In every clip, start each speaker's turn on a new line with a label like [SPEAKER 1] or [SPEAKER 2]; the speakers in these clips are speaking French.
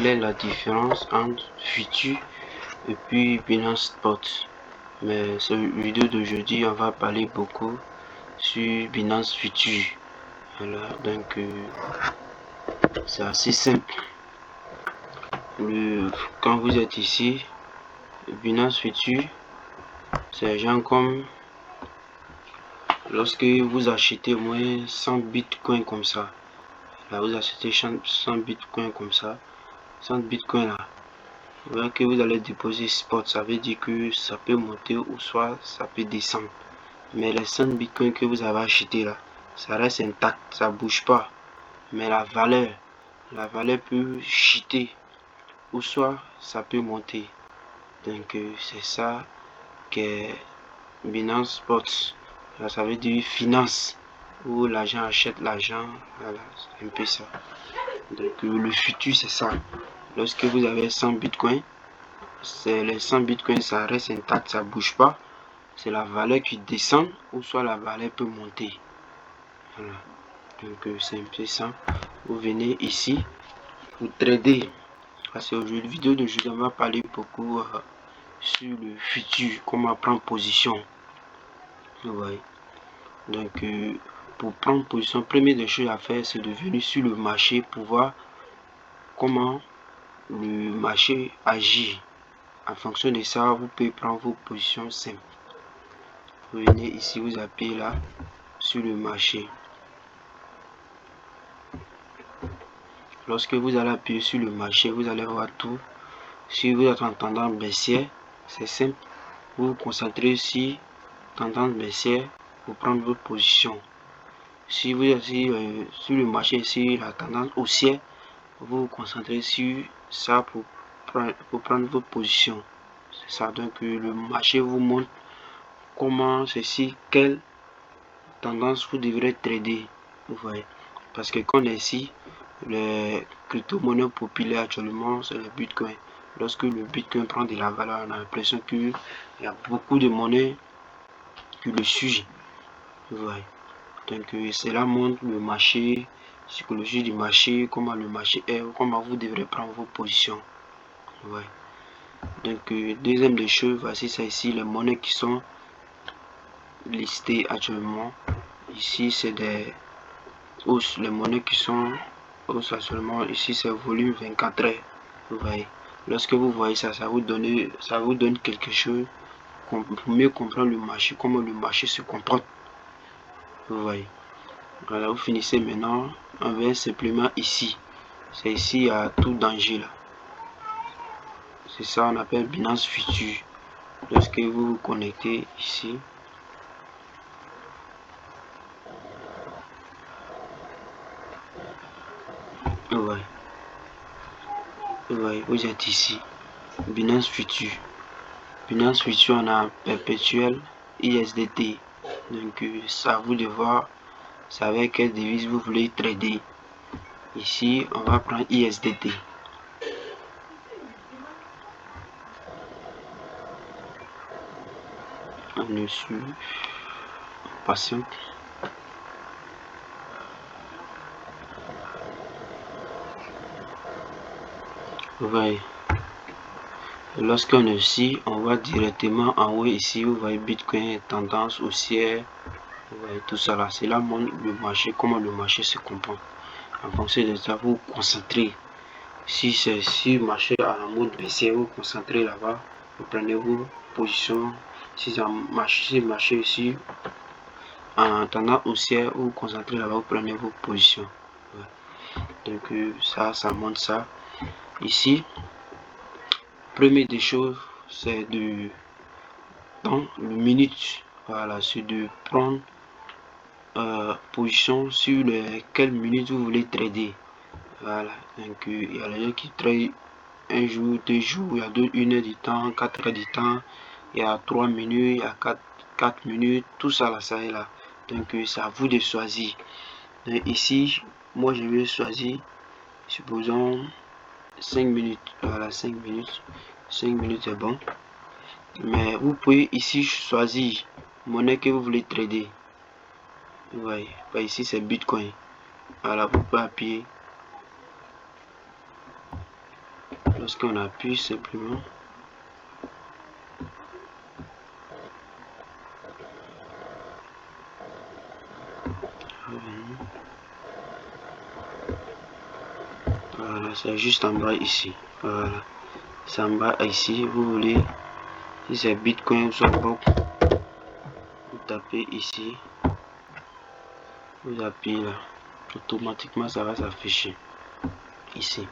[SPEAKER 1] Quelle est la différence entre Futu et puis Binance Spot? Mais cette vidéo d'aujourd'hui, on va parler beaucoup sur Binance Futu. Voilà, donc c'est assez simple. Quand vous êtes ici, Binance Futu, c'est genre comme lorsque vous achetez au moins 100 bitcoins comme ça. Là, vous achetez 100 bitcoins comme ça. 100 bitcoins là. Vous voyez que vous allez déposer spot, ça veut dire que ça peut monter ou soit ça peut descendre. Mais les 100 bitcoins que vous avez acheté là, ça reste intact, ça bouge pas. Mais la valeur peut chuter ou soit ça peut monter. Donc c'est ça que Binance Spot. Là, ça veut dire finance, où l'argent achète l'argent. Voilà, c'est un peu ça. Donc le futur c'est ça. Lorsque vous avez 100 bitcoins, c'est les 100 bitcoins, ça reste intact, ça bouge pas. C'est la valeur qui descend ou soit la valeur peut monter. Voilà. Donc c'est un peu ça. Vous venez ici, vous tradez. Parce que aujourd'hui, vidéo d'aujourd'hui, on va parler beaucoup sur le futur, comment prendre position. Vous voyez. Donc pour prendre position, première des choses à faire, c'est de venir sur le marché pour voir comment le marché agit. En fonction de ça, vous pouvez prendre vos positions simples. Vous venez ici, vous appuyez là sur le marché. Lorsque vous allez appuyer sur le marché, vous allez voir tout. Si vous êtes en tendance baissière, c'est simple. Vous vous concentrez sur tendance baissière pour prendre votre position. Si vous êtes sur le marché, sur la tendance haussière, vous vous concentrez sur ça pour prendre votre position. C'est ça. Donc le marché vous montre comment ceci, quelle tendance vous devrez trader. Vous voyez. Parce que quand on est ici, les crypto-monnaies populaires actuellement, c'est le Bitcoin. Lorsque le Bitcoin prend de la valeur, on a l'impression qu'il y a beaucoup de monnaies qui le suivent. Vous voyez. Donc cela montre le marché, psychologie du marché, comment le marché est, comment vous devrez prendre vos positions. Vous voyez. Donc deuxième des choses, voici ça ici, les monnaies qui sont listées actuellement. Ici c'est des hausses, les monnaies qui sont hausses actuellement. Ici c'est volume 24 heures. Vous voyez. Lorsque vous voyez ça, ça vous donne quelque chose pour mieux comprendre le marché, comment le marché se comporte. Vous voyez. Voilà, vous finissez maintenant. On va simplement ici. C'est ici, il y a tout danger là. C'est ça on appelle Binance Future. Lorsque vous vous connectez ici, ouais. Ouais, vous êtes ici. Binance Future. Binance Future, on a perpétuel ISDT. Donc c'est à vous de voir, c'est avec quelle devise vous voulez trader. Ici, on va prendre ISDT. On est sur patiente. Vous voyez. Lorsqu'on est ici, on voit directement en haut ici, vous voyez Bitcoin, tendance haussière. Vous voyez tout ça là. C'est là le marché, comment le marché se comporte. En fonction de ça, vous vous concentrez. Si le marché a un mode baissier, vous vous concentrez là-bas. Vous prenez vos positions. Si le marché ici en tendance haussière, vous vous concentrez là-bas, vous prenez vos positions. Ouais. Donc ça montre ça. Ici, première des choses, c'est dans le minute. Voilà, c'est de prendre position sur quelle minute vous voulez trader. Voilà, donc il y a les gens qui trade un jour, 2 jours, il y a 1 heure du temps, 4 heures du temps, il y a 3 minutes, il y a 4 minutes, tout ça là, ça est là. Donc c'est à vous de choisir. Donc, ici, moi je vais choisir, supposons 5 minutes. Voilà, 5 minutes. 5 minutes c'est bon. Mais vous pouvez ici choisir monnaie que vous voulez trader. Vous voyez, ici c'est Bitcoin. Voilà, vous pouvez appuyer. Lorsqu'on appuie simplement, voilà, c'est juste en bas ici. Voilà, c'est en bas ici. Vous voulez, si c'est Bitcoin ou soit bloc, vous tapez ici, vous appuyez là, automatiquement ça va s'afficher ici.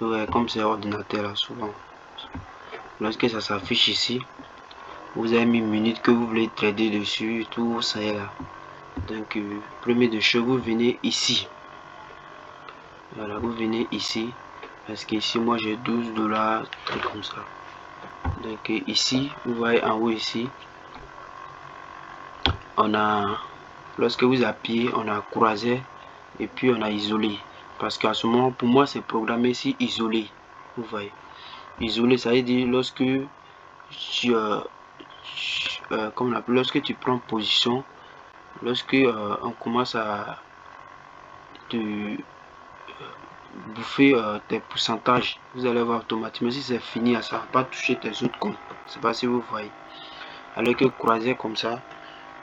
[SPEAKER 1] Ouais, comme c'est ordinateur là, souvent, lorsque ça s'affiche ici, vous avez mis une minute que vous voulez trader dessus, tout ça est là. Donc premier de choses, vous venez ici. Voilà, vous venez ici, parce que ici moi j'ai 12 $, truc comme ça. Donc ici, vous voyez en haut ici, on a, lorsque vous appuyez, on a croisé et puis on a isolé. Parce qu'à ce moment, pour moi, c'est programmé ici isolé. Vous voyez, isolé, ça veut dire lorsque tu, comme on appelle, lorsque tu prends position, lorsque on commence à te bouffer tes pourcentages, vous allez voir automatiquement si c'est fini, ça va pas toucher tes autres comptes. C'est pas si vous voyez. Alors que croisé comme ça,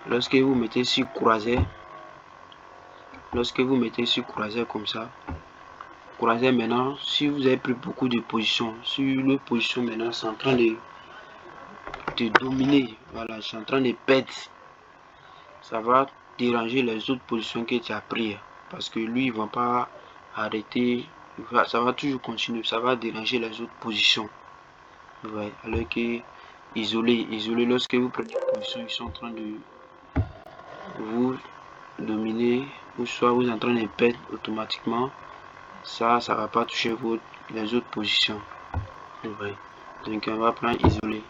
[SPEAKER 1] lorsque vous mettez sur croisé, comme ça, croisé maintenant, si vous avez pris beaucoup de positions, sur le position maintenant, c'est en train de te dominer. Voilà, c'est en train de perdre. Ça va déranger les autres positions que tu as pris. Parce que lui, il ne va pas arrêter. Ça va toujours continuer. Ça va déranger les autres positions. Ouais, alors que isolé, lorsque vous prenez une position, ils sont en train de vous dominer, ou soit vous êtes en train de perdre automatiquement. Ça va pas toucher les autres positions. Ouais. Donc on va prendre isolé.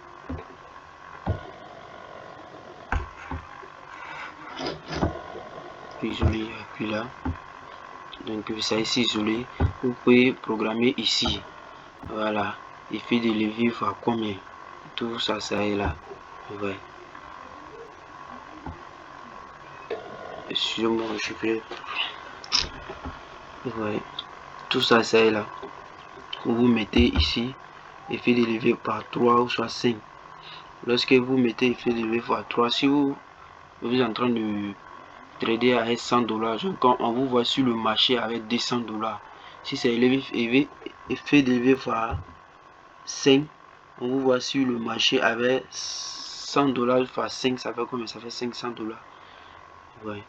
[SPEAKER 1] Isolé, puis là. Donc ça ici isolé. Vous pouvez programmer ici. Voilà. Effet de levier fois combien. Tout ça, ça est là. Ouais. Excusez-moi, je vais. Ouais. Tout ça, ça est là. Vous mettez ici effet de levier par 3 ou soit 5. Lorsque vous mettez effet de levier par 3, si vous êtes en train de trader avec 100 $, quand on vous voit sur le marché avec 200 $. Si c'est effet de levier par 5, on vous voit sur le marché avec 100 $ fois 5, ça fait combien? Ça fait 500 $. Ouais.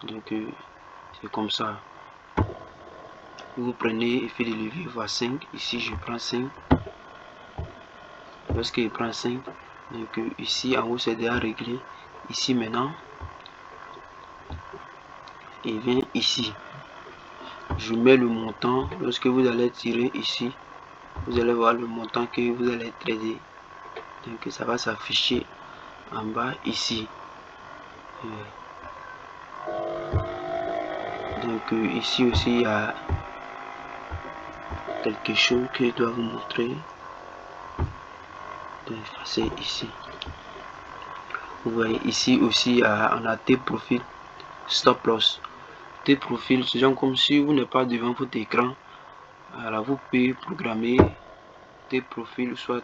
[SPEAKER 1] Donc c'est comme ça. Vous prenez effet de levier fois 5. Ici je prends 5. Lorsque je prends 5, donc ici en haut c'est déjà réglé. Ici maintenant, il vient ici. Je mets le montant. Lorsque vous allez tirer ici, vous allez voir le montant que vous allez trader. Donc ça va s'afficher en bas ici. Donc ici aussi il y a quelque chose que je dois vous montrer. Effacer ici. Vous voyez ici aussi on a tes profils stop loss. Tes profils, c'est genre comme si vous n'êtes pas devant votre écran. Alors vous pouvez programmer tes profils soit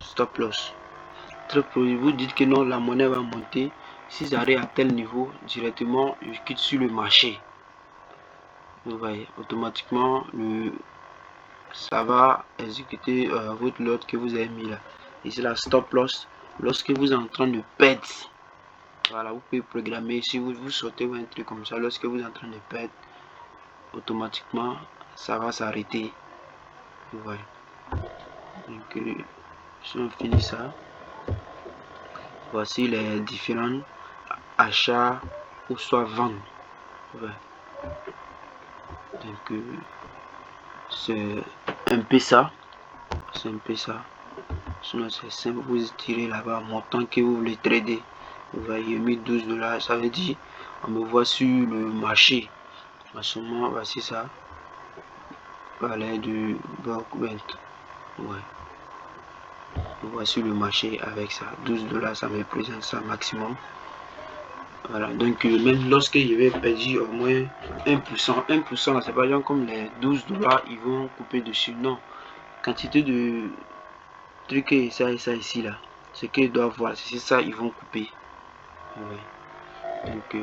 [SPEAKER 1] stop loss. Vous dites que non, la monnaie va monter. Si ça arrive à tel niveau, directement je quitte sur le marché. Vous voyez, automatiquement ça va exécuter votre lot que vous avez mis là. Ici la stop loss, lorsque vous êtes en train de perdre, voilà, vous pouvez programmer. Si vous sortez un truc comme ça, lorsque vous êtes en train de perdre, automatiquement ça va s'arrêter. Vous voyez. Donc si on finit ça, voici les différents achats ou soit ventes. Ouais. Donc c'est un peu ça. C'est un peu ça. Sinon c'est simple, vous tirez là-bas montant que vous voulez trader. Vous voyez, mis 12 $, ça veut dire on me voit sur le marché. En ce moment, voici ça. Parler du Blockbent. Ouais. On voit sur le marché avec ça. 12 $, ça me présente ça maximum. Voilà, donc même lorsque je vais perdu au moins 1% là, c'est pas genre comme les $12, ils vont couper dessus. Non, quantité de trucs et ça ici là, ce qu'ils doivent voir, c'est ça, ils vont couper. Oui. Donc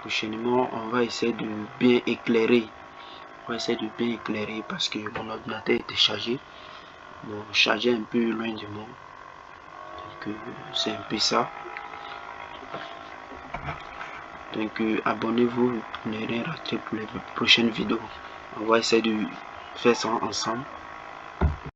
[SPEAKER 1] prochainement, on va essayer de bien éclairer. On va essayer de bien éclairer parce que mon ordinateur était chargé. Bon, chargé un peu loin du monde. Donc c'est un peu ça. Donc abonnez-vous pour ne rien rater pour les prochaines vidéos. On va essayer de faire ça ensemble.